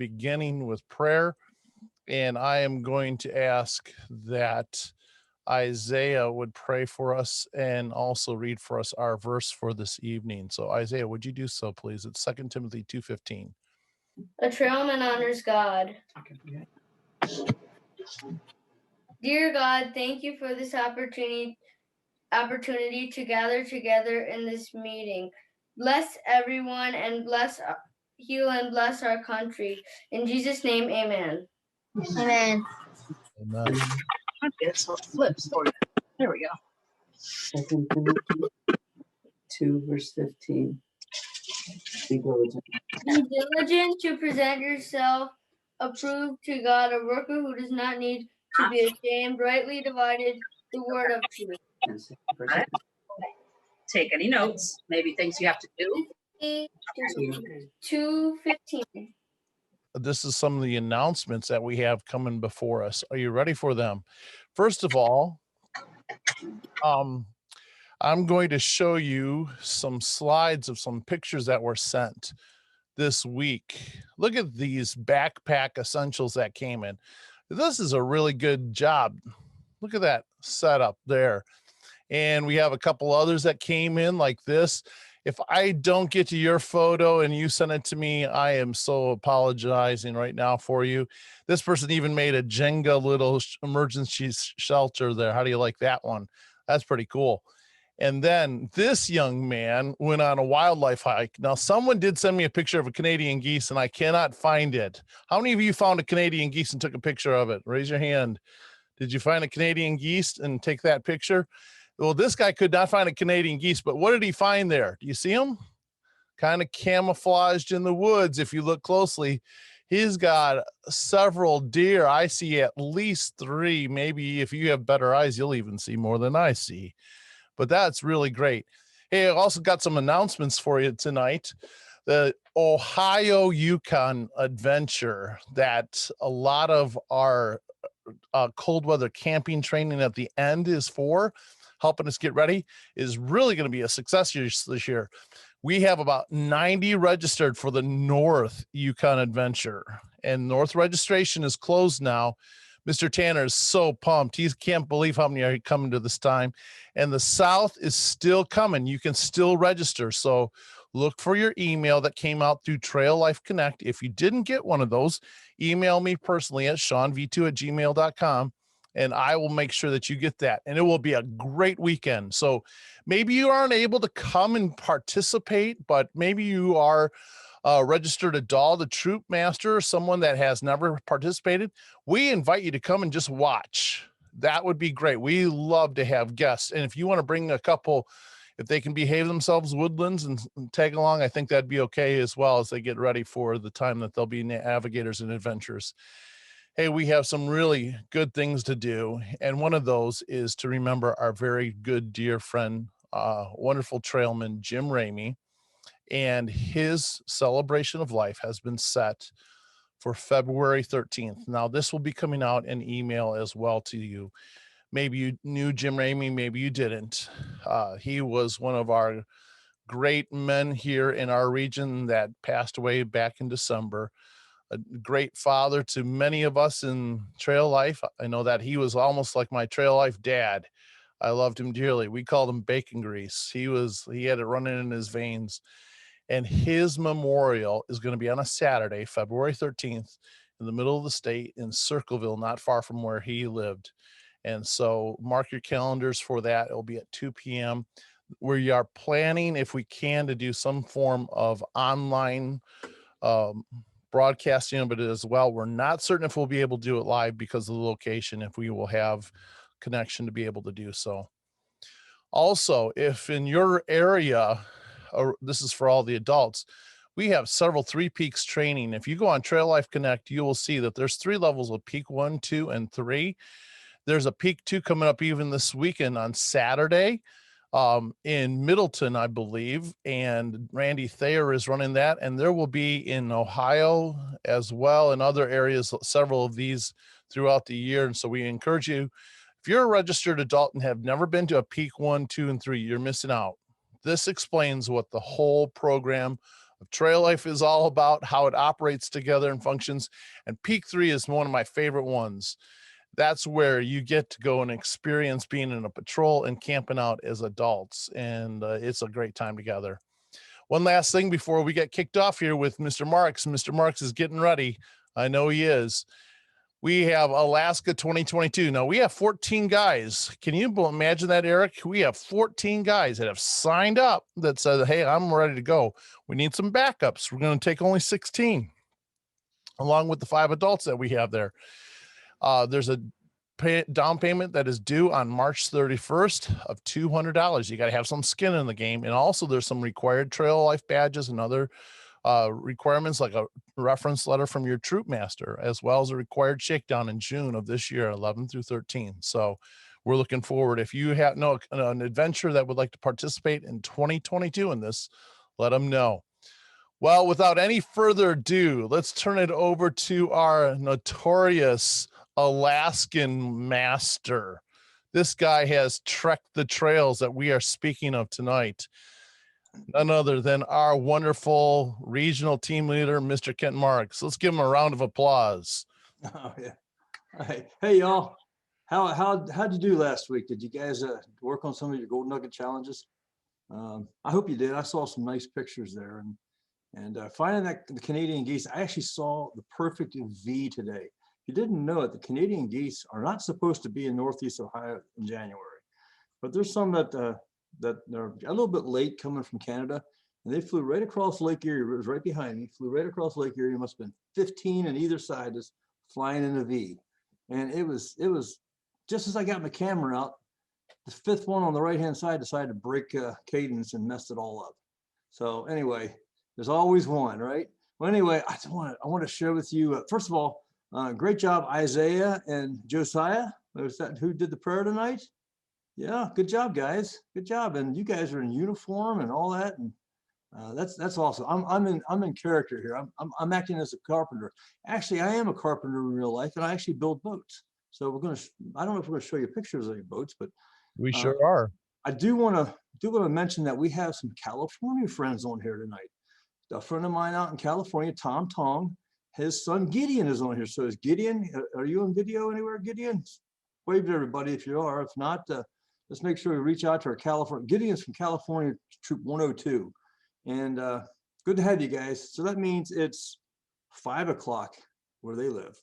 beginning with prayer. And I am going to ask that Isaiah would pray for us and also read for us our verse for this evening. So Isaiah, would you do so, please? It's 2 Timothy 2:15. A trailman honors God. Dear God, thank you for this opportunity to gather together in this meeting. Bless everyone and heal and bless our country. In Jesus' name, amen. Amen. Amen. Okay, so it flips for you. There we go. 2 Timothy 2, verse 15. Be diligent. Be diligent to present yourself approved to God, a worker who does not need to be ashamed, rightly divided the word of truth. And 6 verse Right. Take any notes, maybe things you have to do. 2:15. This is some of the announcements that we have coming before us. Are you ready for them? First of all, I'm going to show you some slides of some pictures that were sent this week. Look at these backpack essentials that came in. This is a really good job. Look at that setup there. And we have a couple others that came in like this. If I don't get to your photo and you send it to me, I am so apologizing right now for you. This person even made a Jenga little emergency shelter there. How do you like that one? That's pretty cool. And then this young man went on a wildlife hike. Now, someone did send me a picture of a Canadian geese, and I cannot find it. How many of you found a Canadian geese and took a picture of it? Raise your hand. Did you find a Canadian geese and take that picture? Well, this guy could not find a Canadian geese, but what did he find there? Do you see him? Kind of camouflaged in the woods. If you look closely, he's got several deer. I see at least 3. Maybe if you have better eyes, you'll even see more than I see. But that's really great. Hey, I also got some announcements for you tonight. The Ohio Yukon adventure that a lot of our cold weather camping training at the end is for, helping us get ready, is really going to be a success this year. We have about 90 registered for the North Yukon adventure, and North registration is closed now. Mr. Tanner is so pumped. He can't believe how many are coming to this time. And the South is still coming. You can still register. So look for your email that came out through Trail Life Connect. If you didn't get one of those, email me personally at seanv2@gmail.com, and I will make sure that you get that. And it will be a great weekend. So maybe you aren't able to come and participate, but maybe you are registered adult, a troop master, or someone that has never participated. We invite you to come and just watch. That would be great. We love to have guests. And if you want to bring a couple, if they can behave themselves, woodlands, and tag along, I think that'd be okay as well as they get ready for the time that they'll be navigators and adventurers. Hey, we have some really good things to do. And one of those is to remember our very good, dear friend, wonderful trailman, Jim Ramey. And his celebration of life has been set for February 13th. Now, this will be coming out in email as well to you. Maybe you knew Jim Ramey, maybe you didn't. He was one of our great men here in our region that passed away back in December. A great father to many of us in trail life. I know that he was almost like my trail life dad. I loved him dearly. We called him bacon grease. He had it running in his veins. And his memorial is going to be on a Saturday, February 13th, in the middle of the state in Circleville, not far from where he lived. And so mark your calendars for that. It'll be at 2 p.m. We are planning, if we can, to do some form of online broadcasting of it as well. We're not certain if we'll be able to do it live because of the location, if we will have connection to be able to do so. Also, if in your area, this is for all the adults, we have several 3 peaks training. If you go on Trail Life Connect, you will see that there's 3 levels of peak 1, 2, and 3. There's a peak 2 coming up even this weekend on Saturday in Middleton, I believe. And Randy Thayer is running that. And there will be in Ohio as well, and other areas, several of these throughout the year. And so we encourage you, if you're a registered adult and have never been to a peak 1, 2, and 3, you're missing out. This explains what the whole program Trail life is all about how it operates together and functions. And Peak 3 is one of my favorite ones. That's where you get to go and experience being in a patrol and camping out as adults. And it's a great time together. One last thing before we get kicked off here with Mr. Marks. Mr. Marks is getting ready. I know he is. We have Alaska 2022. Now we have 14 guys. Can you imagine that, Eric? We have 14 guys that have signed up that said, hey, I'm ready to go. We need some backups. We're going to take only 16 along with the 5 adults that we have there. There's a down payment that is due on March 31st of $200. You got to have some skin in the game. And also there's some required trail life badges and other requirements like a reference letter from your troop master, as well as a required shakedown in June of this year, 11 through 13. So we're looking forward. If you have an adventure that would like to participate in 2022 in this, let them know. Well, without any further ado, let's turn it over to our notorious Alaskan master. This guy has trekked the trails that we are speaking of tonight. None other than our wonderful regional team leader, Mr. Kent Marks. Let's give him a round of applause. Oh yeah. All right. Hey y'all. How'd you do last week? Did you guys work on some of your gold nugget challenges? I hope you did. I saw some nice pictures there, and finding that the Canadian geese. I actually saw the perfect V today. If you didn't know it, the Canadian geese are not supposed to be in Northeast Ohio in January, but there's some that they're a little bit late coming from Canada, and they flew right across Lake Erie. It was right behind me. Flew right across Lake Erie. It must have been 15 on either side, just flying in a V. And it was just as I got my camera out, the 5th one on the right hand side decided to break cadence and messed it all up. So anyway, there's always one, right? Well, anyway, I want to share with you. First of all, great job, Isaiah and Josiah. Was that who did the prayer tonight? Yeah, good job, guys. Good job. And you guys are in uniform and all that, and that's awesome. I'm in character here. I'm acting as a carpenter. Actually, I am a carpenter in real life, and I actually build boats. So I don't know if we're gonna show you pictures of your boats, but We sure are. I do want to mention that we have some California friends on here tonight. A friend of mine out in California, Tom Tong, his son Gideon is on here. So is Gideon? Are you on video anywhere, Gideon? Wave to everybody if you are. If not, let's make sure we reach out to our California. Gideon's from California, Troop 102. And good to have you guys. So that means it's 5 o'clock where they live.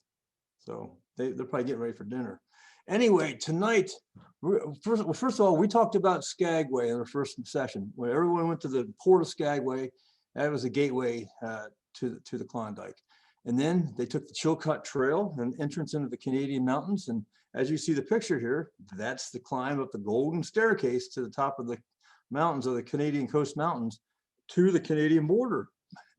So they're probably getting ready for dinner. Anyway, tonight, first of all, we talked about Skagway in our first session. When everyone went to the port of Skagway, that was a gateway to the Klondike. And then they took the Chilkat Trail and entrance into the Canadian mountains. And as you see the picture here, that's the climb up the Golden Staircase to the top of the mountains of the Canadian Coast Mountains to the Canadian border.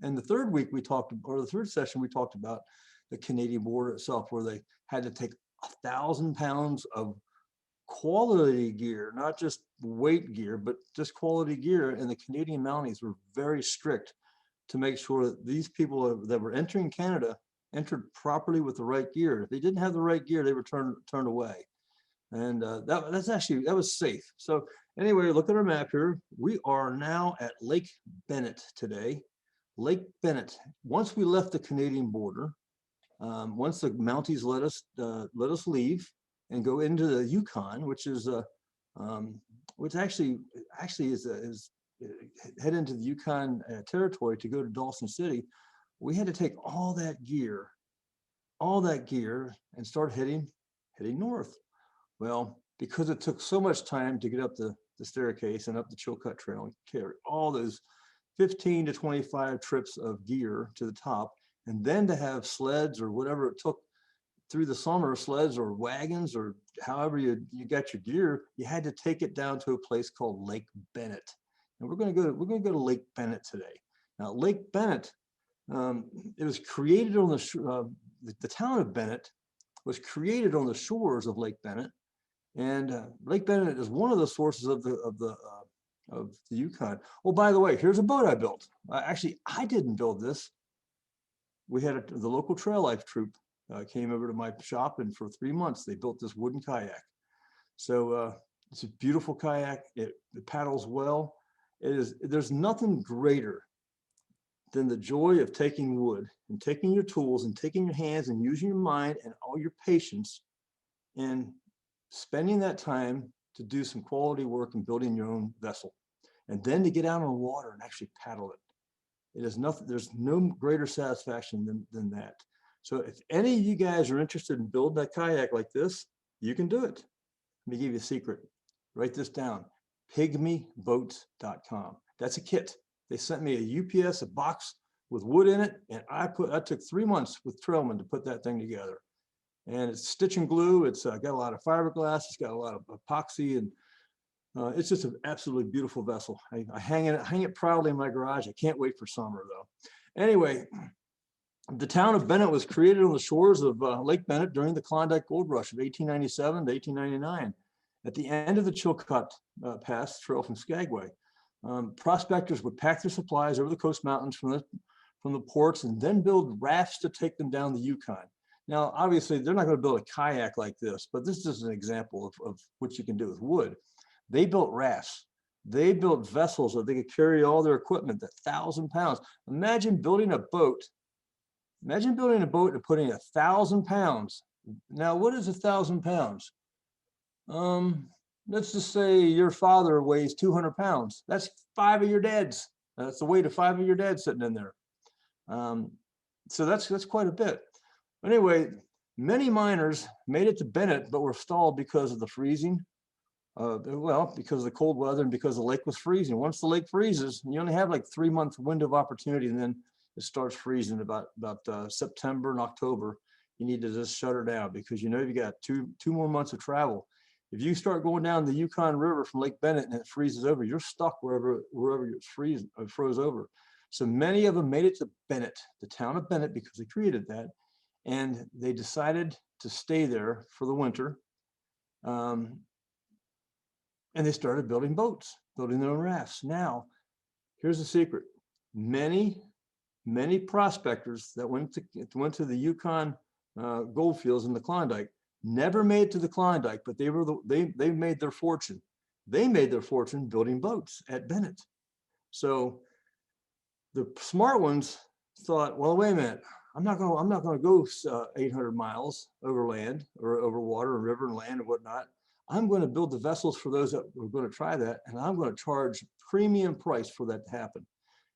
And the third week we talked, or the third session, we talked about the Canadian border itself, where they had to take 1,000 pounds of quality gear, not just weight gear, but just quality gear. And the Canadian Mounties were very strict to make sure that these people that were entering Canada entered properly with the right gear. If they didn't have the right gear, they were turned away. And that was safe. So anyway, look at our map here. We are now at Lake Bennett today. Lake Bennett. Once we left the Canadian border, once the Mounties let us leave and go into the Yukon, which is which actually is head into the Yukon territory to go to Dawson City, we had to take all that gear and start heading north. Well, because it took so much time to get up the staircase and up the Chilkat Trail and carry all those 15 to 25 trips of gear to the top, and then to have sleds or whatever it took through the summer, sleds or wagons or however you got your gear, you had to take it down to a place called Lake Bennett. And we're going to go to Lake Bennett today. Now, Lake Bennett, it was created on the town of Bennett was created on the shores of Lake Bennett, and Lake Bennett is one of the sources of the Yukon. Oh, by the way, here's a boat I built. Actually, I didn't build this. We had the local trail life troop came over to my shop, and for 3 months they built this wooden kayak. So it's a beautiful kayak. It paddles well. There's nothing greater than the joy of taking wood and taking your tools and taking your hands and using your mind and all your patience and spending that time to do some quality work and building your own vessel. And then to get out on the water and actually paddle it. It is nothing, there's no greater satisfaction than that. So if any of you guys are interested in building a kayak like this, you can do it. Let me give you a secret. Write this down, pygmyboats.com. That's a kit. They sent me a UPS, a box with wood in it, and I took 3 months with Trailman to put that thing together. And it's stitch and glue. It's got a lot of fiberglass. It's got a lot of epoxy, and it's just an absolutely beautiful vessel. I hang it proudly in my garage. I can't wait for summer though. Anyway, the town of Bennett was created on the shores of Lake Bennett during the Klondike Gold Rush of 1897 to 1899. At the end of the Chilcot Pass trail from Skagway, prospectors would pack their supplies over the coast mountains from the ports and then build rafts to take them down the Yukon. Now, obviously, they're not going to build a kayak like this, but this is an example of what you can do with wood. They built rafts. They built vessels that they could carry all their equipment, 1,000 pounds. Imagine building a boat. Imagine building a boat and putting 1,000 pounds. Now, what is 1,000 pounds? Let's just say your father weighs 200 pounds. That's 5 of your dads. That's the weight of 5 of your dads sitting in there. So that's quite a bit. Anyway, many miners made it to Bennett, but were stalled because of the freezing. Well, because of the cold weather and because the lake was freezing. Once the lake freezes, you only have like 3 month window of opportunity, and then it starts freezing about September and October. You need to just shut her down because you know you got two more months of travel. If you start going down the Yukon River from Lake Bennett and it freezes over, you're stuck wherever it's froze over. So many of them made it to Bennett, the town of Bennett, because they created that, and they decided to stay there for the winter. And they started building boats, building their own rafts. Now, here's the secret. Many prospectors that went to the Yukon gold fields in the Klondike never made it to the Klondike, but they made their fortune. They made their fortune building boats at Bennett. So the smart ones thought, well, wait a minute, I'm not going to go 800 miles over land or over water and river and land and whatnot. I'm going to build the vessels for those that were going to try that, and I'm going to charge premium price for that to happen.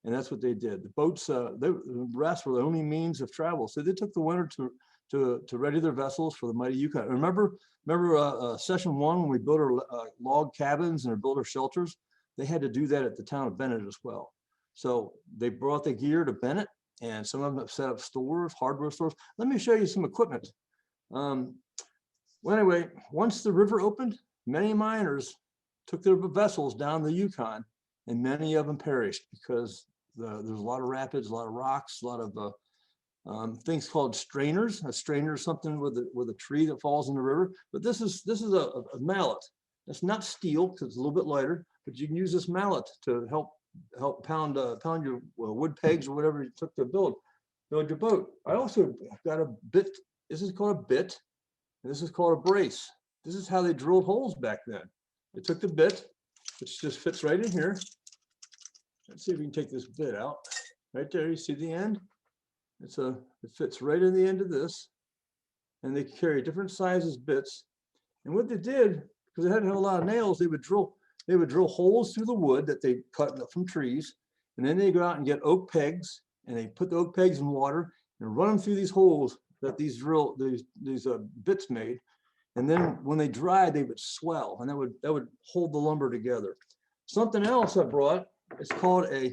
And that's what they did. The boats, the rafts were the only means of travel. So they took the winter to ready their vessels for the mighty Yukon. Remember session 1 when we built our log cabins and built our shelters? They had to do that at the town of Bennett as well. So they brought the gear to Bennett, and some of them have set up stores, hardware stores. Let me show you some equipment. Well, anyway, once the river opened, many miners took their vessels down the Yukon, and many of them perished because there's a lot of rapids, a lot of rocks, a lot of things called strainers. A strainer is something with a tree that falls in the river. But this is a mallet. It's not steel because it's a little bit lighter, but you can use this mallet to help pound your wood pegs or whatever you took to build your boat. I also got a bit. This is called a bit. And this is called a brace. This is how they drilled holes back then. They took the bit, which just fits right in here. Let's see if we can take this bit out. Right there, you see the end? It fits right in the end of this. And they carry different sizes bits. And what they did, because they hadn't had a lot of nails, they would drill holes through the wood that they cut from trees. And then they go out and get oak pegs, and they put the oak pegs in water and run them through these holes that these bits made, and then when they dried, they would swell, and that would hold the lumber together. Something else I brought, it's called a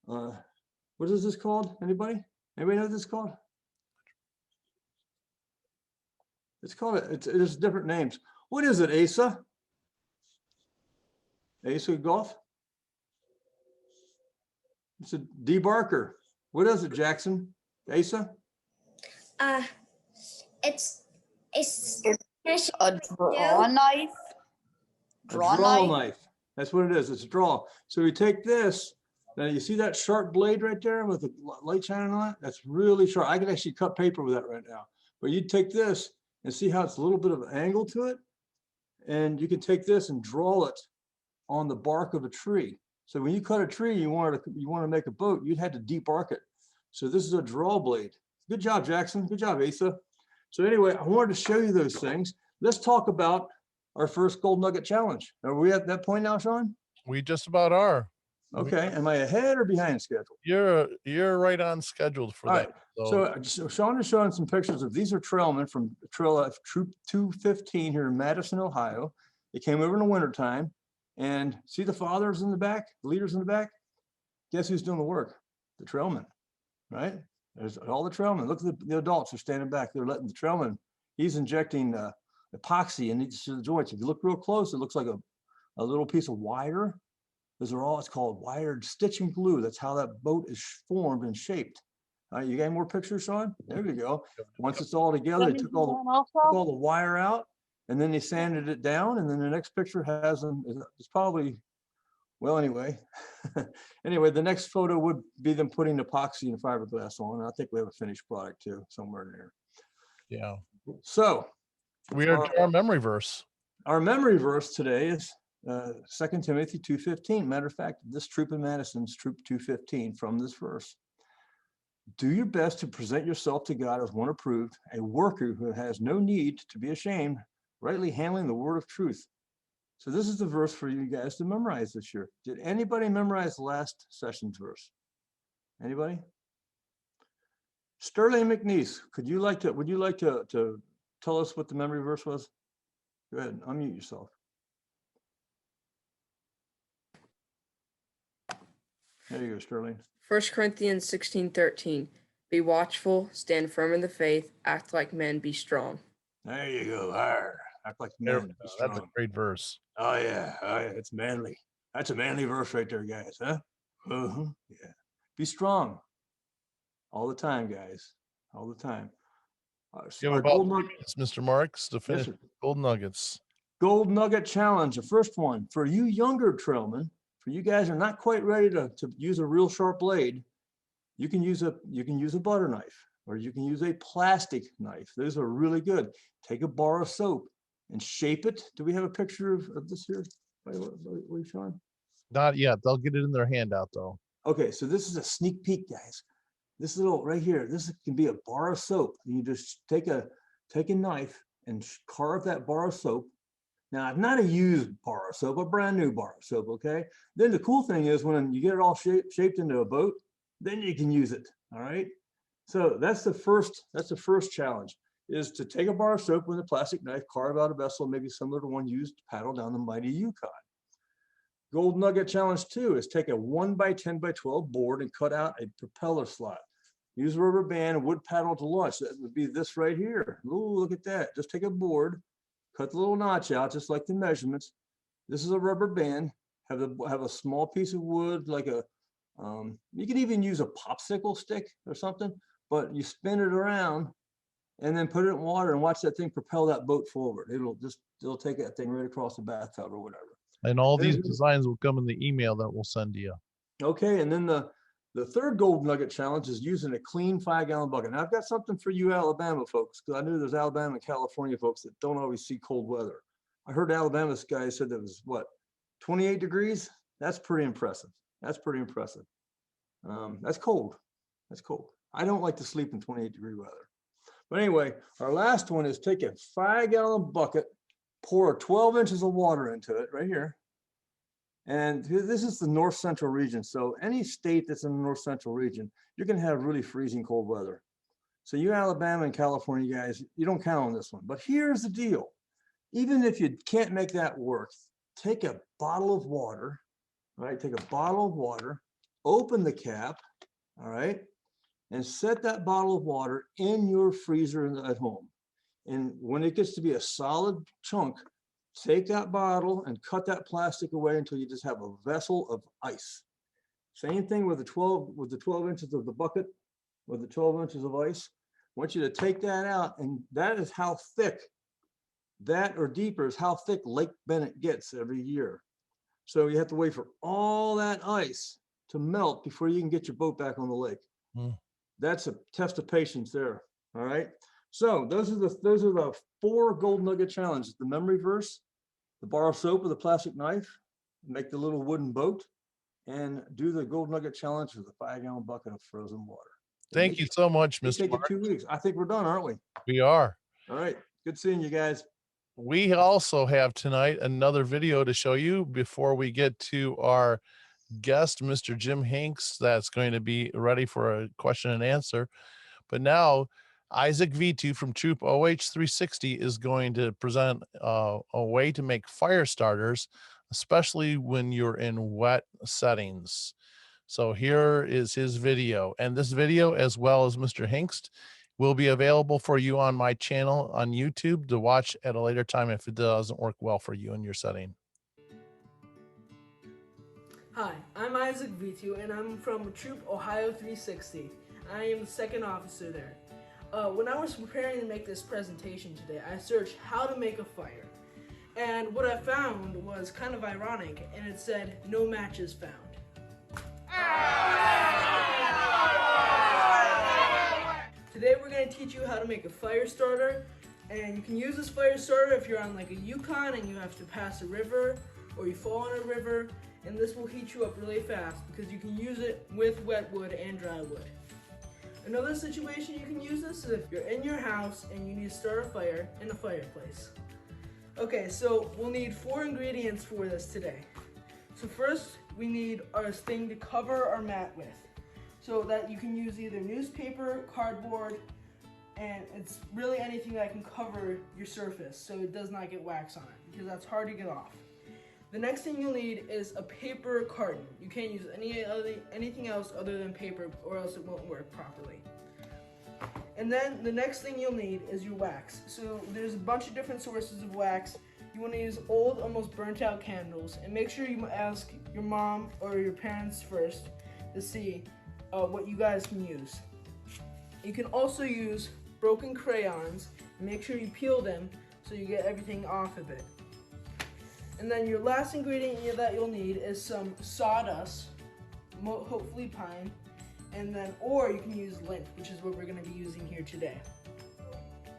what is this called? Anybody know what this is called? There's different names. What is it, Asa? Asa Golf? It's a debarker. What is it, Jackson? Asa? It's a draw knife. Draw knife. That's what it is. It's a draw. So we take this. Now you see that sharp blade right there with the light shining on it? That's really sharp. I can actually cut paper with that right now. But you take this and see how it's a little bit of an angle to it, and you can take this and draw it on the bark of a tree. So when you cut a tree, you want to make a boat, you'd have to debark it. So this is a draw blade. Good job, Jackson. Good job, Asa. So anyway, I wanted to show you those things. Let's talk about our first Gold Nugget Challenge. Are we at that point now, Sean? We just about are. Okay. Am I ahead or behind schedule? You're right on scheduled for All that. right. So Sean is showing some pictures of, these are trailmen from Trail Troop 215 here in Madison, Ohio. They came over in the wintertime. And see the fathers in the back, the leaders in the back? Guess who's doing the work? The trailmen, right? There's all the trailmen. Look at the adults who are standing back. They're letting the trailman, he's injecting epoxy in each of the joints. If you look real close, it looks like a little piece of wire. Those are all, it's called wired stitching glue. That's how that boat is formed and shaped. All right, you got any more pictures, Sean? There we go. Once it's all together, they took all the wire out, and then they sanded it down. And then the next picture has them. It's probably, well, anyway. Anyway, the next photo would be them putting epoxy and fiberglass on. And I think we have a finished product too, somewhere in there. Yeah. So We are to our memory verse. our memory verse today is 2 Timothy 2:15. Matter of fact, this troop in Madison's troop 215 from this verse. Do your best to present yourself to God as one approved, a worker who has no need to be ashamed, rightly handling the word of truth. So this is the verse for you guys to memorize this year. Did anybody memorize last session's verse? Anybody? Sterling McNeese, would you like to tell us what the memory verse was? Go ahead, unmute yourself. There you go, Sterling. 1 Corinthians 16:13. Be watchful, stand firm in the faith, act like men, be strong. There you go. Arr, act like There men. we Be go. That's a strong. great verse. Oh yeah, it's manly. That's a manly verse right there, guys, huh? Yeah. Be strong. All the time, guys. All the time. You have Our about gold 3 nugget, minutes, Mr. Marks, to yes, finish sir. Gold Nuggets. Gold Nugget Challenge, the first one. For you younger trailmen, for you guys who are not quite ready to use a real sharp blade, you can use a butter knife, or you can use a plastic knife. Those are really good. Take a bar of soap and shape it. Do we have a picture of this here? Wait, Sean? Not yet. They'll get it in their handout though. Okay, so this is a sneak peek, guys. This little right here, this can be a bar of soap. You just take a knife and carve that bar of soap. Now, not a used bar of soap, a brand new bar of soap, okay? Then the cool thing is when you get it all shaped into a boat, then you can use it, all right? So that's the first challenge, is to take a bar of soap with a plastic knife, carve out a vessel, maybe similar to one used to paddle down the mighty Yukon. Gold Nugget Challenge 2 is take a 1x10x12 board and cut out a propeller slot. Use a rubber band and wood paddle to launch. That would be this right here. Ooh, look at that. Just take a board, cut the little notch out, just like the measurements. This is a rubber band. Have a small piece of wood, like you can even use a popsicle stick or something, but you spin it around and then put it in water and watch that thing propel that boat forward. It'll take that thing right across the bathtub or whatever. And all these designs will come in the email that we'll send to you. Okay, and then the third Gold Nugget Challenge is using a clean 5-gallon bucket. Now I've got something for you Alabama folks, because I know there's Alabama and California folks that don't always see cold weather. I heard Alabama's guy said that was what, 28 degrees? That's pretty impressive. That's pretty impressive. That's cold. That's cold. I don't like to sleep in 28-degree weather. But anyway, our last one is take a 5-gallon bucket, pour 12 inches of water into it right here. And this is the north central region. So any state that's in the north central region, you're going to have really freezing cold weather. So you Alabama and California guys, you don't count on this one. But here's the deal. Even if you can't make that work, take a bottle of water, right? Take a bottle of water, open the cap, all right? And set that bottle of water in your freezer at home. And when it gets to be a solid chunk, take that bottle and cut that plastic away until you just have a vessel of ice. Same thing with the 12 inches of the bucket, with the 12 inches of ice. I want you to take that out, and that is how thick, that or deeper is how thick Lake Bennett gets every year. So you have to wait for all that ice to melt before you can get your boat back on the lake. That's a test of patience there. All right. So those are the 4 Gold Nugget challenges: the memory verse, the bar of soap with a plastic knife, make the little wooden boat, and do the Gold Nugget Challenge with a 5-gallon bucket of frozen water. Thank you so much, It'll Mr. take you Mark. 2 weeks. I think we're done, aren't we? We are. All right. Good seeing you guys. We also have tonight another video to show you before we get to our guest, Mr. Jim Hanks, that's going to be ready for a question and answer. But now Isaac V2 from Troop OH360 is going to present a way to make fire starters, especially when you're in wet settings. So here is his video, and this video, as well as Mr. Hanks, will be available for you on my channel on YouTube to watch at a later time if it doesn't work well for you in your setting. Hi, I'm Isaac V2 and I'm from Troop Ohio 360. I am the second officer there. When I was preparing to make this presentation today, I searched how to make a fire. And what I found was kind of ironic, and it said, no matches found. Today we're going to teach you how to make a fire starter, and you can use this fire starter if you're on like a Yukon and you have to pass a river, or you fall in a river, and this will heat you up really fast because you can use it with wet wood and dry wood. Another situation you can use this is if you're in your house and you need to start a fire in a fireplace. Okay, so we'll need 4 ingredients for this today. So first, we need our thing to cover our mat with. So that you can use either newspaper, cardboard, and it's really anything that can cover your surface so it does not get wax on it, because that's hard to get off. The next thing you'll need is a paper carton. You can't use anything else other than paper or else it won't work properly. And then the next thing you'll need is your wax. So there's a bunch of different sources of wax. You want to use old, almost burnt out candles, and make sure you ask your mom or your parents first to see what you guys can use. You can also use broken crayons, and make sure you peel them so you get everything off of it. And then your last ingredient that you'll need is some sawdust, hopefully pine, and then, or you can use lint, which is what we're going to be using here today.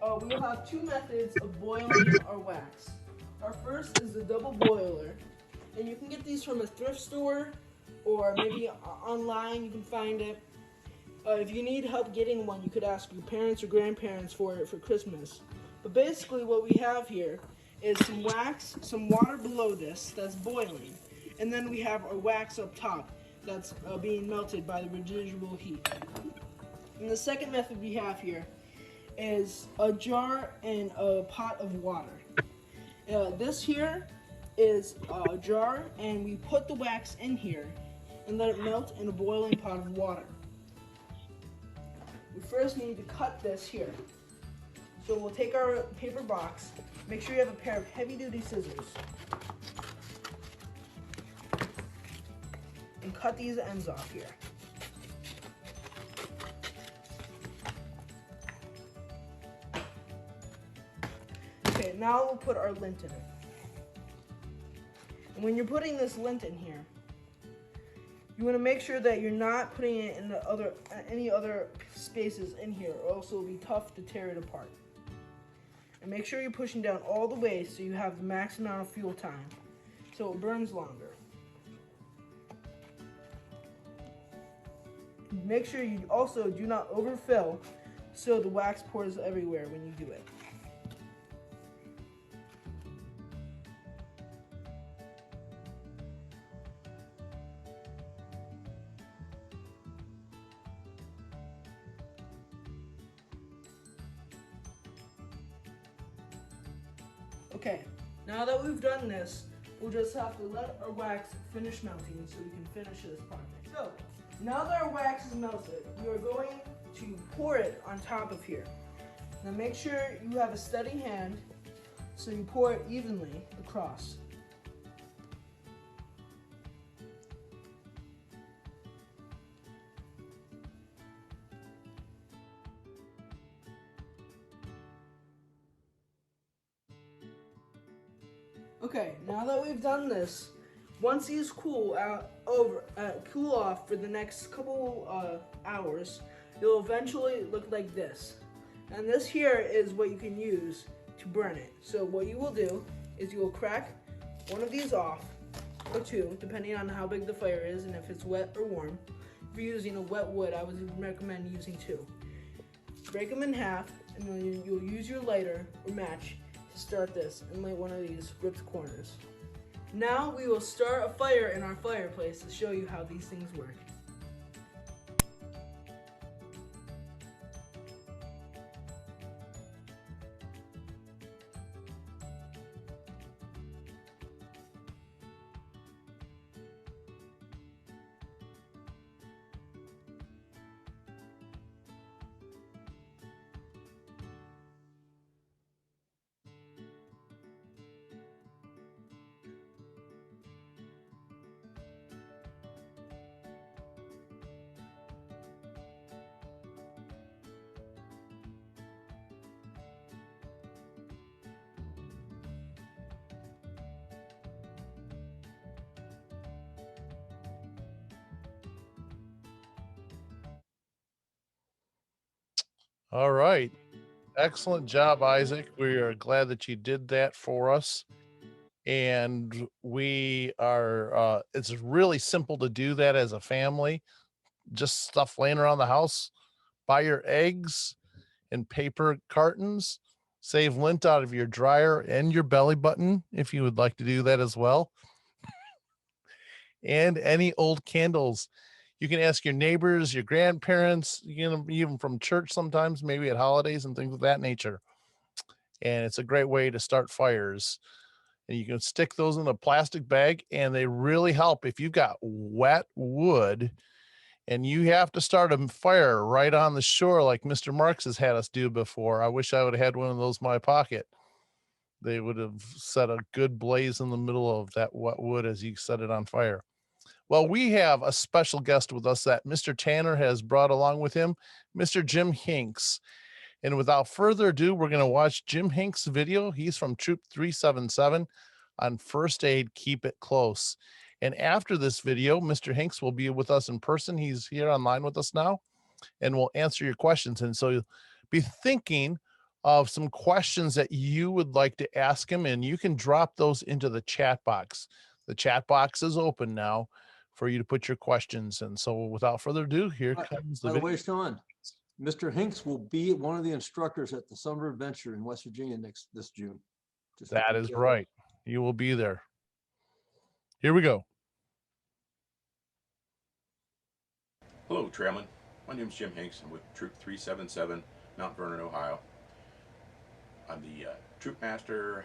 We will have 2 methods of boiling our wax. Our first is the double boiler, and you can get these from a thrift store or maybe online you can find it. If you need help getting one, you could ask your parents or grandparents for it for Christmas. But basically what we have here is some wax, some water below this that's boiling, and then we have our wax up top that's being melted by the residual heat. And the second method we have here is a jar and a pot of water. This here is a jar, and we put the wax in here and let it melt in a boiling pot of water. We first need to cut this here. So we'll take our paper box, make sure you have a pair of heavy-duty scissors, and cut these ends off here. Okay, now we'll put our lint in it. And when you're putting this lint in here, you want to make sure that you're not putting it in any other spaces in here, or else it'll be tough to tear it apart. And make sure you're pushing down all the way so you have the max amount of fuel time, so it burns longer. Make sure you also do not overfill so the wax pours everywhere when you do it. Okay, now that we've done this, we'll just have to let our wax finish melting so we can finish this project. So, now that our wax is melted, we are going to pour it on top of here. Now make sure you have a steady hand so you pour it evenly across. Okay, now that we've done this, once these cool off for the next couple hours, they'll eventually look like this. And this here is what you can use to burn it. So what you will do is you will crack one of these off, or two, depending on how big the fire is and if it's wet or warm. If you're using a wet wood, I would recommend using 2. Break them in half, and then you'll use your lighter or match to start this and light one of these ripped corners. Now we will start a fire in our fireplace to show you how these things work. All right. Excellent job, Isaac. We are glad that you did that for us. And we are, it's really simple to do that as a family. Just stuff laying around the house. Buy your eggs in paper cartons. Save lint out of your dryer and your belly button if you would like to do that as well. And any old candles. You can ask your neighbors, your grandparents, even from church sometimes, maybe at holidays and things of that nature. And it's a great way to start fires. And you can stick those in a plastic bag, and they really help if you've got wet wood and you have to start a fire right on the shore like Mr. Marks has had us do before. I wish I would have had one of those in my pocket. They would have set a good blaze in the middle of that wet wood as you set it on fire. Well, we have a special guest with us that Mr. Tanner has brought along with him, Mr. Jim Hinks. And without further ado, we're going to watch Jim Hinks' video. He's from Troop 377 on first aid, keep it close. And after this video, Mr. Hinks will be with us in person. He's here online with us now, and we'll answer your questions. And so you'll be thinking of some questions that you would like to ask him, and you can drop those into the chat box. The chat box is open now for you to put your questions. And so without further ado, here comes the By the video. way, Sean, Mr. Hinks will be one of the instructors at the Summer Adventure in West Virginia this June. That is right. You will be there. Here we go. Hello, Trailman. My name is Jim Hinks. I'm with Troop 377, Mount Vernon, Ohio. I'm the Troop Master,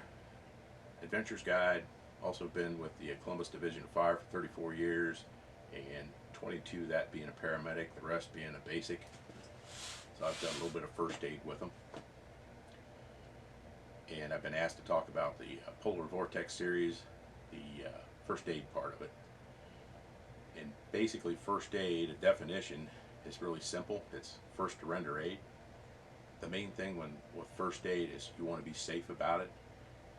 Adventures Guide. Also been with the Columbus Division of Fire for 34 years, and 22 that being a paramedic, the rest being a basic. So I've done a little bit of first aid with them. And I've been asked to talk about the Polar Vortex series, the first aid part of it. And basically first aid, a definition, is really simple. It's first to render aid. The main thing with first aid is you want to be safe about it.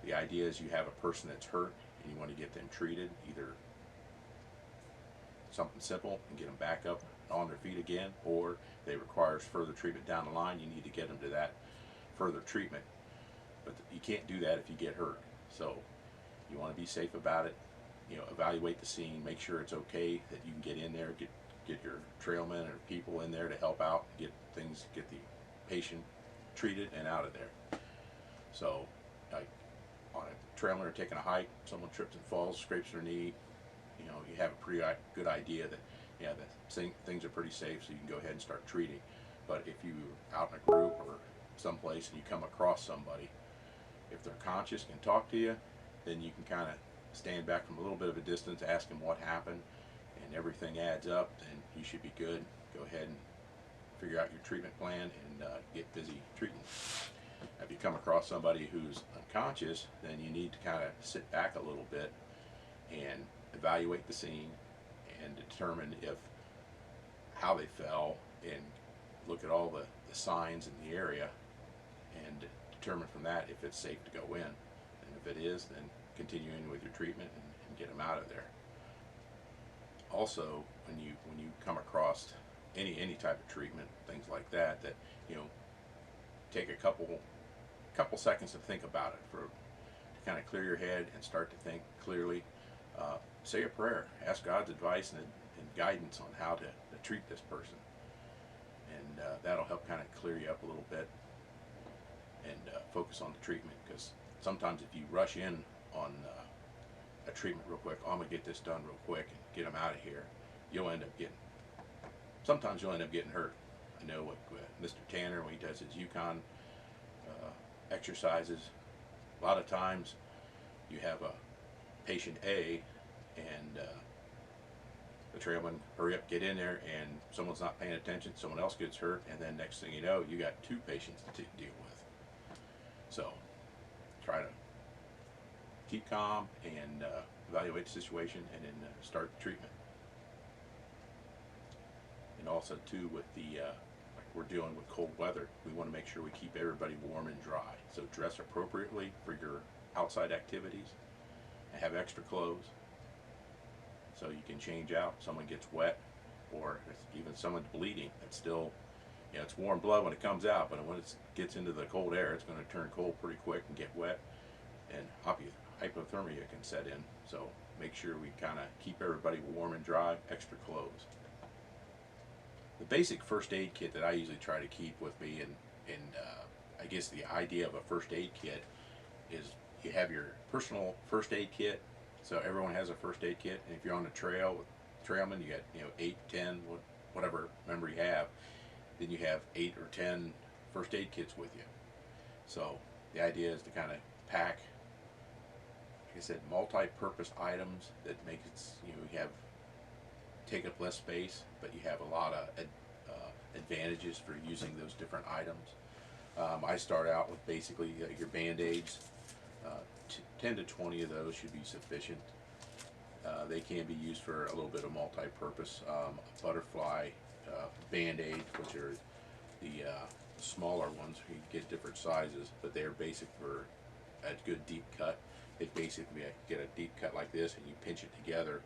The idea is you have a person that's hurt and you want to get them treated, either something simple and get them back up on their feet again, or they requires further treatment down the line. You need to get them to that further treatment. But you can't do that if you get hurt. So you want to be safe about it. You know, evaluate the scene, make sure it's okay that you can get in there, get your trailmen or people in there to help out, get the patient treated and out of there. So, like on a trailman taking a hike, someone trips and falls, scrapes their knee, you know, you have a pretty good idea that, yeah, things are pretty safe, so you can go ahead and start treating. But if you're out in a group or someplace and you come across somebody, if they're conscious, can talk to you, then you can kind of stand back from a little bit of a distance, ask them what happened, and everything adds up, then you should be good. Go ahead and figure out your treatment plan and get busy treating. If you come across somebody who's unconscious, then you need to kind of sit back a little bit and evaluate the scene and determine how they fell, and look at all the signs in the area and determine from that if it's safe to go in. And if it is, then continue in with your treatment and get them out of there. Also, when you come across any type of treatment, things like that, you know, take a couple seconds to think about it, to kind of clear your head and start to think clearly. say a prayer, ask God's advice and guidance on how to treat this person. And that'll help kind of clear you up a little bit and focus on the treatment, because sometimes if you rush in on a treatment real quick, oh, I'm gonna get this done real quick and get them out of here, sometimes you'll end up getting hurt. I know with Mr. Tanner, when he does his Yukon exercises, a lot of times you have a patient A and the trailman, hurry up, get in there, and someone's not paying attention, someone else gets hurt, and then next thing you know, you got 2 patients to deal with. So try to keep calm and evaluate the situation, and then start the treatment. And also too, with the like we're dealing with cold weather, we want to make sure we keep everybody warm and dry. So dress appropriately for your outside activities and have extra clothes so you can change out. Someone gets wet, or if even someone's bleeding, it's still, you know, it's warm blood when it comes out, but when it gets into the cold air, it's going to turn cold pretty quick and get wet, and hypothermia can set in. So make sure we kind of keep everybody warm and dry, extra clothes. The basic first aid kit that I usually try to keep with me, and I guess the idea of a first aid kit is you have your personal first aid kit. So everyone has a first aid kit, and if you're on the trail with trailmen, you got, you know, 8, 10, whatever member you have, then you have 8 or 10 first aid kits with you. So the idea is to kind of pack, like I said, multi-purpose items that make it, you know, you have take up less space, but you have a lot of advantages for using those different items. I start out with basically your Band-Aids. 10 to 20 of those should be sufficient. They can be used for a little bit of multi-purpose. Butterfly Band-Aid, which are the smaller ones. You can get different sizes, but they're basic for a good deep cut. They basically get a deep cut like this, and you pinch it together.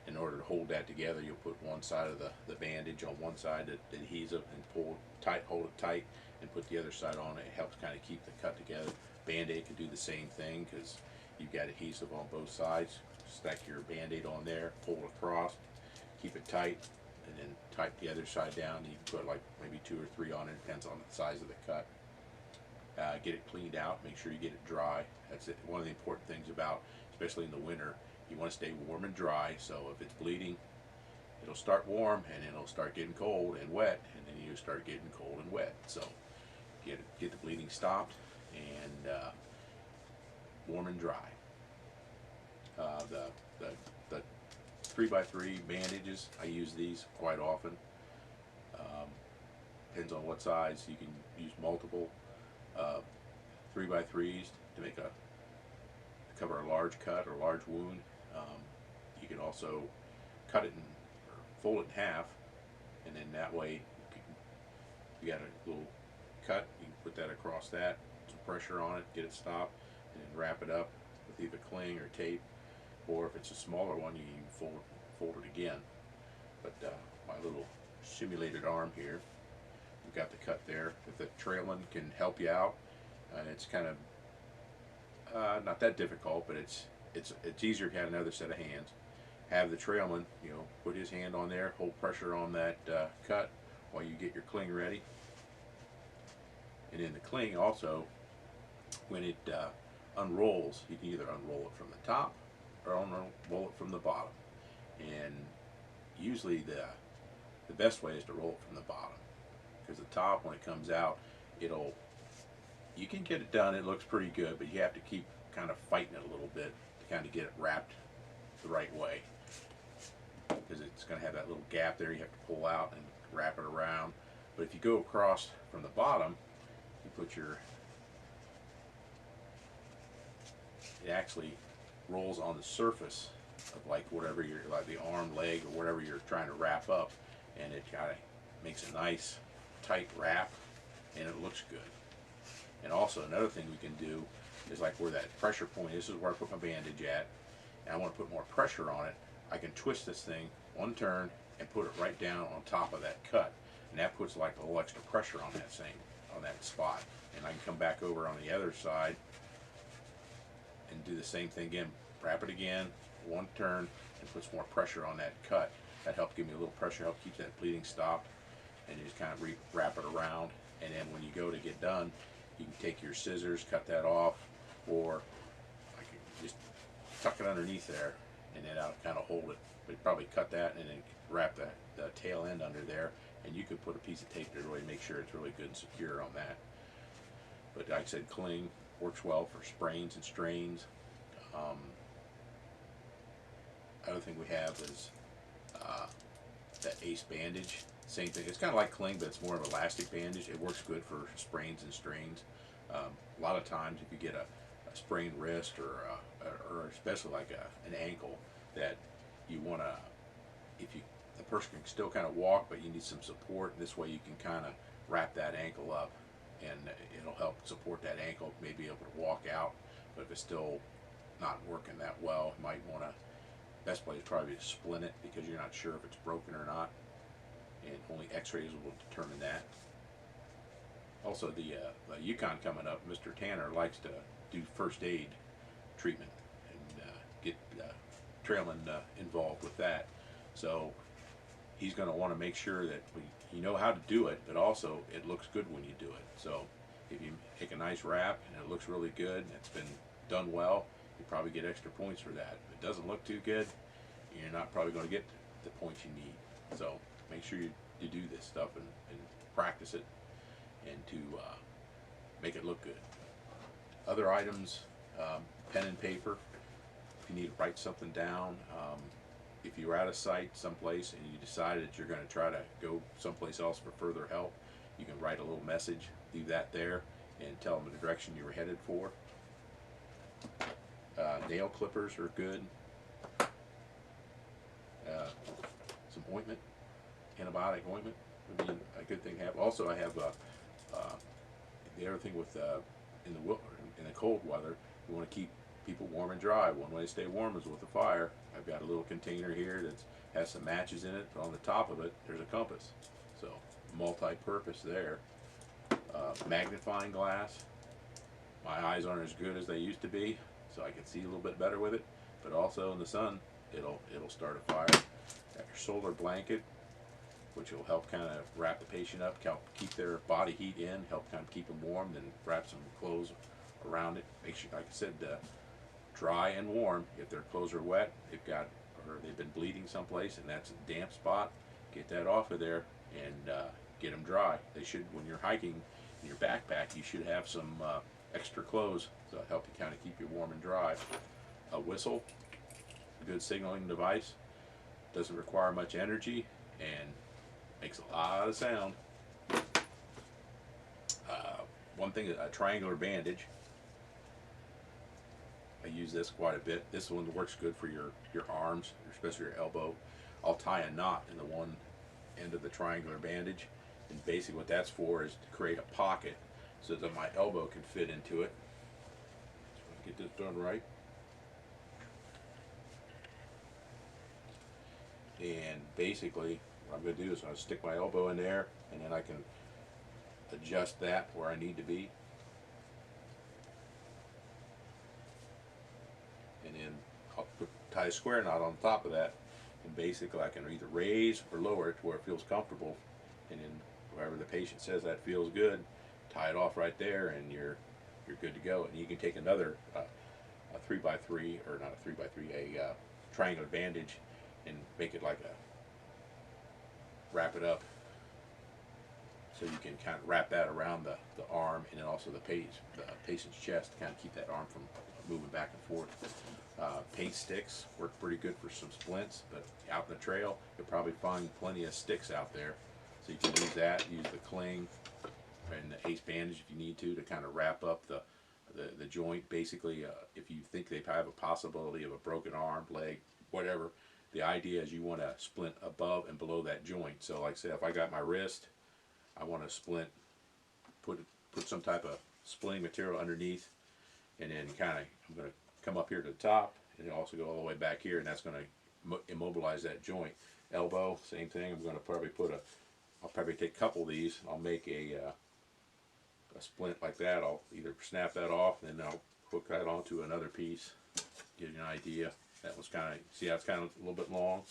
In order to hold that together, you'll put one side of the bandage on one side, the adhesive, and pull tight, hold it tight, and put the other side on it. It helps kind of keep the cut together. Band-Aid can do the same thing, because you've got adhesive on both sides. Stack your Band-Aid on there, pull it across, keep it tight, and then tight the other side down. You can put like maybe 2 or 3 on it, depends on the size of the cut. Get it cleaned out, make sure you get it dry. That's it. One of the important things about, especially in the winter, you want to stay warm and dry. So if it's bleeding, it'll start warm, and then it'll start getting cold and wet, and then you start getting cold and wet. So get the bleeding stopped and warm and dry. The 3x3 bandages, I use these quite often. Depends on what size. You can use multiple 3x3s to cover a large cut or large wound. You can also cut it or fold it in half, and then that way you got a little cut. You can put that across that, some pressure on it, get it stopped, and then wrap it up with either cling or tape. Or if it's a smaller one, you can fold it again. But my little simulated arm here, we've got the cut there. If the trailman can help you out, it's kind of not that difficult, but it's easier to have another set of hands. Have the trailman, you know, put his hand on there, hold pressure on that cut while you get your cling ready. And then the cling also, when it unrolls, you can either unroll it from the top or unroll it from the bottom. And usually the best way is to roll it from the bottom, because the top, when it comes out, you can get it done, it looks pretty good, but you have to keep kind of fighting it a little bit to kind of get it wrapped the right way, because it's going to have that little gap there you have to pull out and wrap it around. But if you go across from the bottom, you put it actually rolls on the surface of like whatever like the arm, leg, or whatever you're trying to wrap up, and it kind of makes a nice tight wrap, and it looks good. And also another thing we can do is, like where that pressure point is where I put my bandage at, and I want to put more pressure on it. I can twist this thing one turn and put it right down on top of that cut, and that puts like a little extra pressure on that spot. And I can come back over on the other side and do the same thing again, wrap it again, one turn and puts more pressure on that cut. That helps give me a little pressure, help keep that bleeding stopped, and you just kind of wrap it around. And then when you go to get done, you can take your scissors, cut that off, or I can just tuck it underneath there, and then I'll kind of hold it. But you probably cut that and then wrap the tail end under there, and you could put a piece of tape to really make sure it's really good and secure on that. But like I said, cling works well for sprains and strains. Other thing we have is that Ace bandage. Same thing. It's kind of like cling, but it's more of an elastic bandage. It works good for sprains and strains. A lot of times, if you get a sprained wrist or especially like an ankle, that you want to, the person can still kind of walk, but you need some support. This way, you can kind of wrap that ankle up, and it'll help support that ankle. Maybe able to walk out, but if it's still not working that well, you might want to. Best place is probably to splint it because you're not sure if it's broken or not, and only X-rays will determine that. Also, the Yukon coming up, Mr. Tanner likes to do first aid treatment and get Trailman involved with that. So he's going to want to make sure that you know how to do it, but also it looks good when you do it. So if you make a nice wrap and it looks really good and it's been done well, you probably get extra points for that. If it doesn't look too good, you're not probably going to get the points you need. So make sure you do this stuff and practice it, and to make it look good. Other items, pen and paper. If you need to write something down, if you're out of sight someplace and you decide that you're going to try to go someplace else for further help, you can write a little message, leave that there, and tell them the direction you were headed for. Nail clippers are good. Some ointment, antibiotic ointment would be a good thing to have. Also, I have the other thing with in the cold weather, you want to keep people warm and dry. One way to stay warm is with a fire. I've got a little container here that has some matches in it, but on the top of it there's a compass. So multi-purpose there. Magnifying glass. My eyes aren't as good as they used to be, so I can see a little bit better with it. But also in the sun, it'll start a fire. Got your solar blanket, which will help kind of wrap the patient up, help keep their body heat in, help kind of keep them warm, then wrap some clothes around it. Make sure, like I said, dry and warm. If their clothes are wet, they've been bleeding someplace, and that's a damp spot, get that off of there and get them dry. They should, when you're hiking in your backpack, you should have some extra clothes to help you kind of keep you warm and dry. A whistle, a good signaling device, doesn't require much energy and makes a lot of sound. One thing, a triangular bandage. I use this quite a bit. This one works good for your arms, especially your elbow. I'll tie a knot in the one end of the triangular bandage, and basically what that's for is to create a pocket so that my elbow can fit into it. So get this done right. And basically what I'm going to do is I'm going to stick my elbow in there, and then I can adjust that where I need to be. And then I'll tie a square knot on top of that, and basically I can either raise or lower it to where it feels comfortable, and then wherever the patient says that feels good, tie it off right there, and you're good to go. And you can take another a 3x3, or not a 3x3, a triangular bandage, and make it like wrap it up, so you can kind of wrap that around the arm, and then also the patient's chest to kind of keep that arm from moving back and forth. Paint sticks work pretty good for some splints, but out in the trail you'll probably find plenty of sticks out there, so you can use that. Use the cling and the Ace bandage if you need to kind of wrap up the joint. Basically, if you think they have a possibility of a broken arm, leg, whatever, the idea is you want to splint above and below that joint. So like I said, if I got my wrist, I want to splint, put some type of splinting material underneath, and then kind of, I'm going to come up here to the top, and also go all the way back here, and that's going to immobilize that joint. Elbow, same thing. I'm going to probably I'll probably take a couple of these. I'll make a splint like that. I'll either snap that off, and then I'll hook that onto another piece, give you an idea. That was kind of, see how it's kind of a little bit long,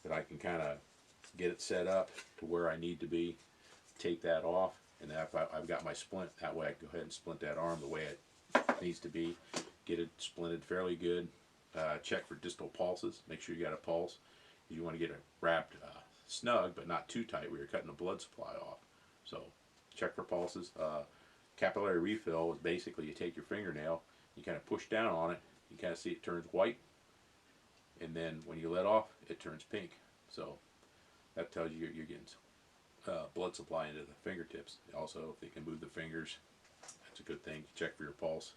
that I can kind of get it set up to where I need to be, take that off, and then if I've got my splint, that way I can go ahead and splint that arm the way it needs to be, get it splinted fairly good, check for distal pulses, make sure you got a pulse. You want to get it wrapped snug, but not too tight where you're cutting the blood supply off. So check for pulses. Capillary refill is basically you take your fingernail, you kind of push down on it, you kind of see it turns white, and then when you let off, it turns pink. So that tells you you're getting blood supply into the fingertips. Also, if they can move the fingers, that's a good thing. Check for your pulse.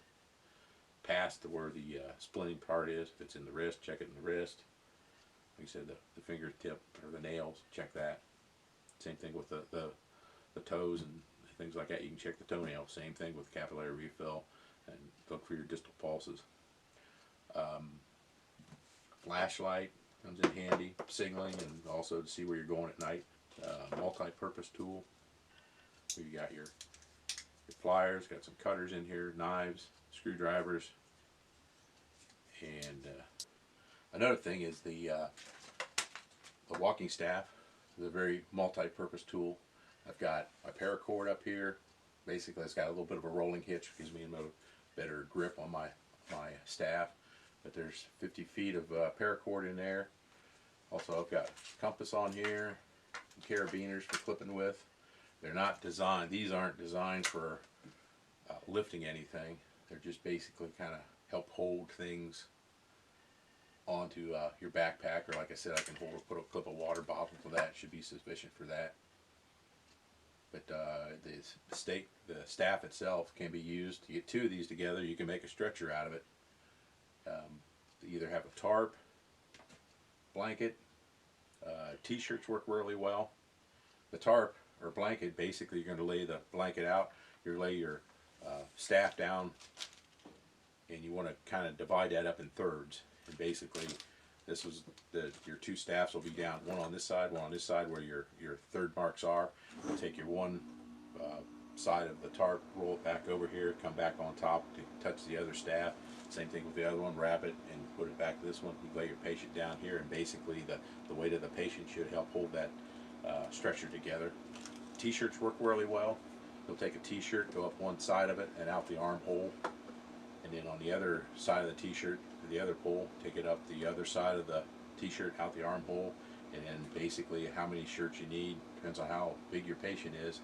Past to where the splinting part is. If it's in the wrist, check it in the wrist. Like I said, the fingertip or the nails, check that. Same thing with the toes and things like that. You can check the toenail. Same thing with capillary refill, and look for your distal pulses. Flashlight comes in handy, signaling, and also to see where you're going at night. Multi-purpose tool. You got your pliers, got some cutters in here, knives, screwdrivers, and another thing is the walking staff is a very multi-purpose tool. I've got my paracord up here. Basically, it's got a little bit of a rolling hitch, gives me a better grip on my staff. But there's 50 feet of paracord in there. Also, I've got compass on here, carabiners for clipping with. They're not designed. These aren't designed for lifting anything. They're just basically kind of help hold things onto your backpack, or like I said, I can put a clip of water bottle to that. Should be sufficient for that. But the staff itself can be used. To get two of these together, you can make a stretcher out of it. You either have a tarp, blanket, t-shirts work really well. The tarp or blanket, basically you're going to lay the blanket out, you lay your staff down, and you want to kind of divide that up in thirds. And basically, this was your two staffs will be down, one on this side where your third marks are. You take your one side of the tarp, roll it back over here, come back on top to touch the other staff. Same thing with the other one, wrap it and put it back to this one. You lay your patient down here, and basically the weight of the patient should help hold that stretcher together. T-shirts work really well. You'll take a t-shirt, go up one side of it and out the armhole, and then on the other side of the t-shirt, the other pole, take it up the other side of the t-shirt, out the armhole, and then basically how many shirts you need depends on how big your patient is.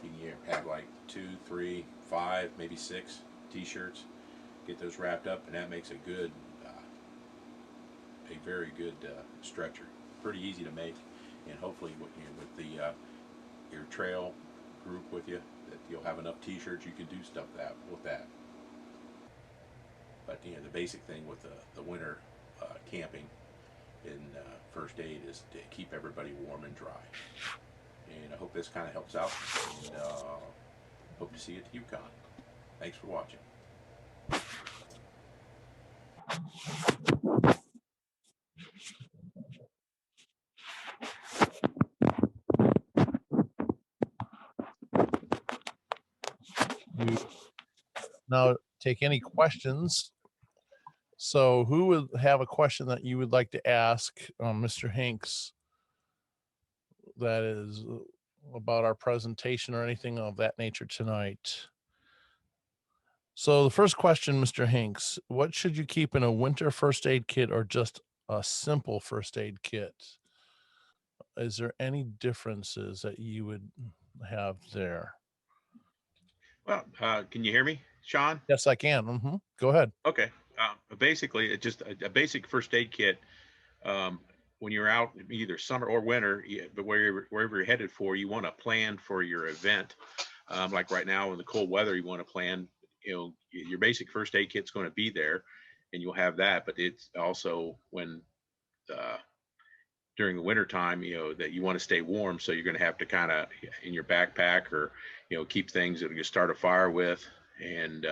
You can have like 2, 3, 5, maybe 6 t-shirts. Get those wrapped up, and that makes a very good stretcher. Pretty easy to make, and hopefully with your trail group with you, that you'll have enough t-shirts you can do stuff with that. But the basic thing with the winter camping in first aid is to keep everybody warm and dry. And I hope this kind of helps out, and hope to see you at the Yukon. Thanks for watching. Now take any questions. So who would have a question that you would like to ask Mr. Hanks that is about our presentation or anything of that nature tonight? So the first question, Mr. Hanks, what should you keep in a winter first aid kit or just a simple first aid kit? Is there any differences that you would have there? Well, can you hear me, Sean? Yes, I can. Go ahead. Okay. Basically, it's just a basic first aid kit. When you're out, either summer or winter, but wherever you're headed for, you want to plan for your event. Like right now in the cold weather, you want to plan, your basic first aid kit's going to be there, and you'll have that. But it's also when during the winter time, that you want to stay warm, so you're going to have to kind of in your backpack or keep things that you start a fire with, and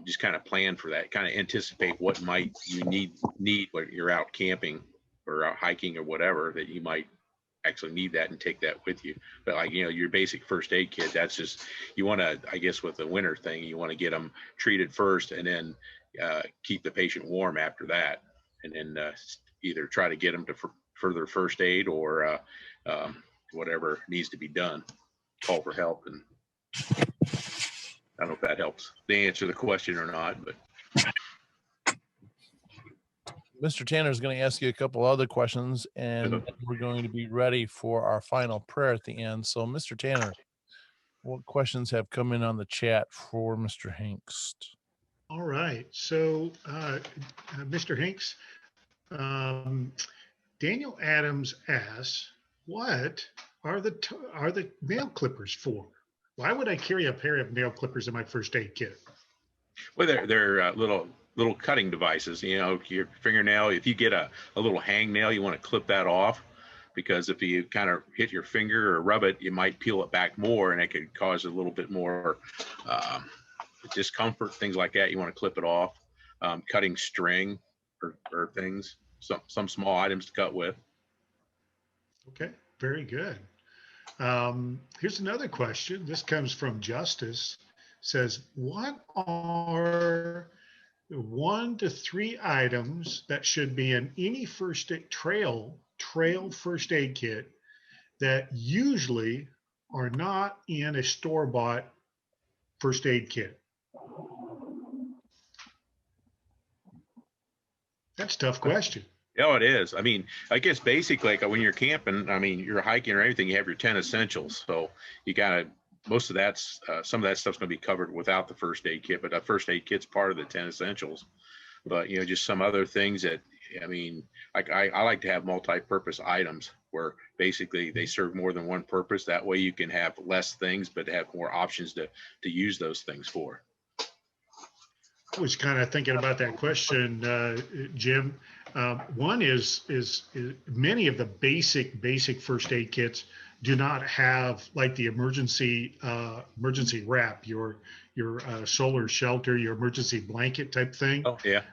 just kind of plan for that, kind of anticipate what might you need when you're out camping or out hiking or whatever, that you might actually need that and take that with you. But like, your basic first aid kit, that's just, you want to, I guess with the winter thing, you want to get them treated first and then keep the patient warm after that. And then either try to get them to further first aid or whatever needs to be done, call for help. And I don't know if that helps to answer the question or not, but. Mr. Tanner is going to ask you a couple other questions, and we're going to be ready for our final prayer at the end. So, Mr. Tanner, what questions have come in on the chat for Mr. Hanks? All right. So, Mr. Hanks, Daniel Adams asks, what are the nail clippers for? Why would I carry a pair of nail clippers in my first aid kit? Well, they're little cutting devices. Your fingernail, if you get a little hang nail, you want to clip that off, because if you kind of hit your finger or rub it, you might peel it back more, and it could cause a little bit more discomfort, things like that. You want to clip it off. Cutting string or things, some small items to cut with. Okay, very good. Here's another question. This comes from Justice. Says, what are 1 to 3 items that should be in any first aid trail first aid kit that usually are not in a store-bought first aid kit? That's a tough question. Oh, it is. I mean, I guess basically, like when you're camping, I mean, you're hiking or anything, you have your 10 essentials. So you gotta, most of that's, some of that stuff's going to be covered without the first aid kit, but that first aid kit's part of the 10 essentials. But, just some other things that, I mean, like I like to have multi-purpose items where basically they serve more than one purpose. That way you can have less things, but have more options to use those things for. I was kind of thinking about that question, Jim. One is many of the basic first aid kits do not have like the emergency wrap, your solar shelter, your emergency blanket type thing. Oh yeah.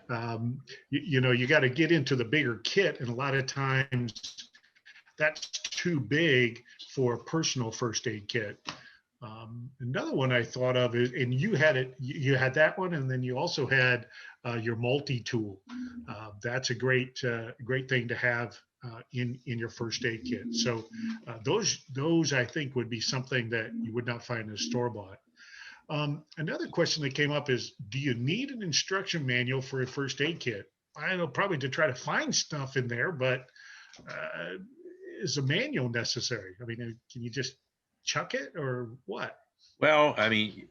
You got to get into the bigger kit, and a lot of times that's too big for a personal first aid kit. Another one I thought of is, and you had that one, and then you also had your multi-tool. That's a great thing to have in your first aid kit. So those I think would be something that you would not find in a store-bought. Another question that came up is, do you need an instruction manual for a first aid kit? I know probably to try to find stuff in there, but is a manual necessary? I mean, can you just chuck it or what? Well, I mean,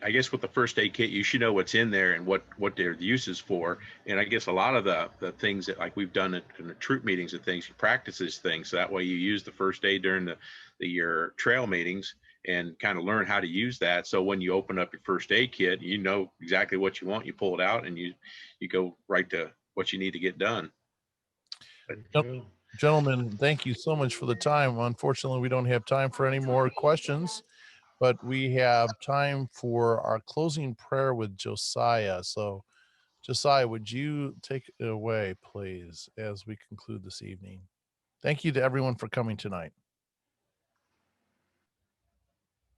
I guess with the first aid kit, you should know what's in there and what their use is for. And I guess a lot of the things that like we've done in the troop meetings and things, you practice these things. So that way you use the first aid during your trail meetings and kind of learn how to use that. So when you open up your first aid kit, you know exactly what you want. You pull it out and you go right to what you need to get done. Gentlemen, thank you so much for the time. Unfortunately, we don't have time for any more questions, but we have time for our closing prayer with Josiah. So, Josiah, would you take it away, please, as we conclude this evening? Thank you to everyone for coming tonight.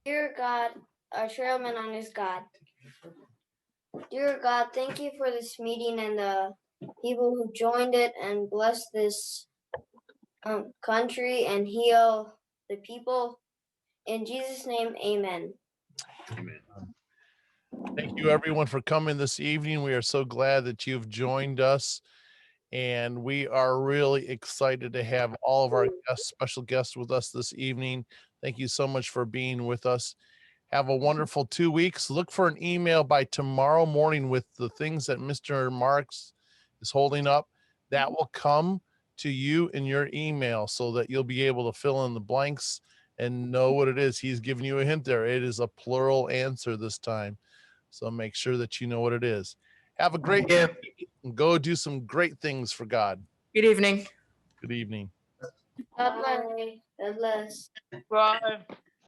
Dear God, our trailman on his God. Dear God, thank you for this meeting and the people who joined it, and bless this country and heal the people. In Jesus' name, amen. Amen. Thank you, everyone, for coming this evening. We are so glad that you've joined us, and we are really excited to have all of our special guests with us this evening. Thank you so much for being with us. Have a wonderful 2 weeks. Look for an email by tomorrow morning with the things that Mr. Marks is holding up. That will come to you in your email so that you'll be able to fill in the blanks and know what it is. He's giving you a hint there. It is a plural answer this time. So make sure that you know what it is. Have a great day and go do some great things for God. Good evening. Good evening. God bless. God bless. Bye.